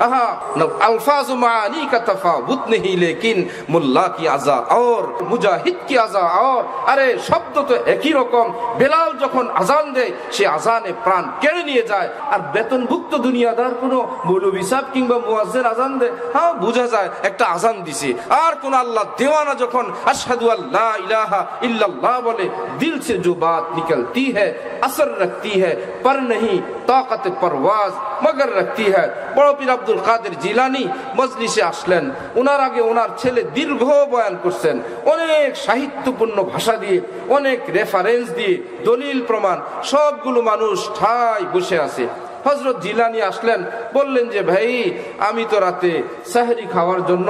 अल्फाज़ मानी का तफावुत नहीं लेकिन मुल्ला की आजा और मुजाहिद की आजा और अरे शब्द तो एक ही रकम। বেলাল যখন আজান দেয় সে আজানে প্রাণ কেড়ে নিয়ে যায়। আর বেতনভুক্ত দুনিয়াদার কোনো মৌলভী সাহেব কিংবা মুয়াজ্জিন আজান দেয়, হ্যাঁ বোঝা যায় একটা আজান দিছে। আর কোন আল্লাহ দেওয়ানা যখন আশহাদু আল্লা ইলাহা ইল্লাল্লাহ বলে, দিল से जो बात निकलती है असर रखती है पर नहीं ताकत परवाज मगर रखती है। বড় পীর আব্দুল কাদের জিলানী মজলিসে আসলেন। ওনার আগে ওনার ছেলে দীর্ঘ বয়ান করছেন, অনেক সাহিত্যপূর্ণ ভাষা দিয়ে, অনেক রেফারেন্স দিয়ে, দলিল প্রমাণ সবগুলো মানুষ ঠাই বসে আছে। হযরত জিলানী আসলেন, বললেন যে ভাই আমি তো রাতে সাহরি খাওয়ার জন্য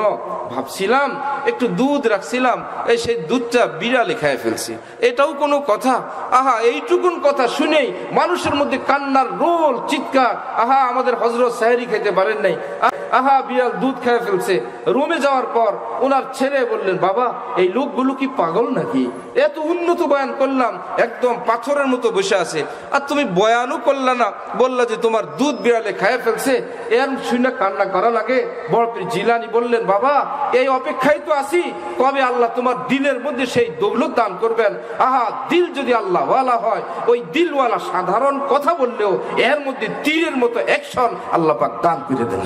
ভাবছিলাম, একটু দুধ রাখছিলাম, এই সেই দুধটা বিড়ালে খেয়ে ফেলছি। এটাও কোনো কথা? আহা, এইটুকুন কথা শুনেই মানুষের মধ্যে কান্নার রোল, চিৎকার। আহা, আমাদের হযরত সাহরি খেতে পারেন নাই, আহা বিড়াল দুধ খেয়ে ফেলছে। রুমে যাওয়ার পর ওনার ছেলে বললেন, বাবা এই লোকগুলো কি পাগল নাকি? এত উন্নত বয়ান করলাম, একদম পাথরের মতো বসে আছে, আর তুমি বয়ানও করলা না, বললা যে তোমার দুধ বিড়ালে খেয়ে ফেলছে। এর শুনে কান্না করা লাগে। বড় পীর জিলানী বললেন, বাবা এই অপেক্ষায় তো আছি কবে আল্লাহ তোমার দিলের মধ্যে সেই দৌলত দান করবেন। আহা, দিল যদি আল্লাহ ওয়ালা হয়, ওই দিলওয়ালা সাধারণ কথা বললেও এর মধ্যে তীরের মতো অ্যাকশন আল্লাহ পাক দান করে দেন।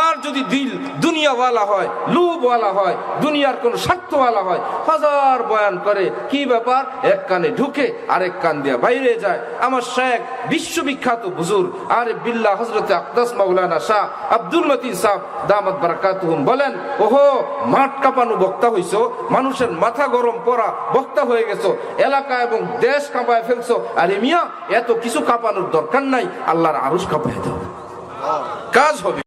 আর যদি দিল দুনিয়াওয়ালা হয়, লোভওয়ালা হয়, দুনিয়ার কোন স্বার্থওয়ালা হয়, হাজার বয়ান করে, কি ব্যাপার, এক কানে ঢুকে আরেক কান দিয়ে বাইরে যায়। আমার শেখ বিশ্ববিখ্যাত হুজুর আরে বিল্লাহ হযরত আকদাস মাওলানা শাহ আব্দুল মতিন সাহেব দামাত বারাকাতুহুম বলেন, ওহো মাঠ কাঁপানো বক্তা হইছো, মানুষের মাথা গরম পড়া বক্তা হয়ে গেছো, এলাকা এবং দেশ কাঁপায় ফেলছো। আরে মিয়া, এত কিছু কাঁপানোর দরকার নাই, আল্লাহর আরশ কাঁপায় দাও, কাজ হবে।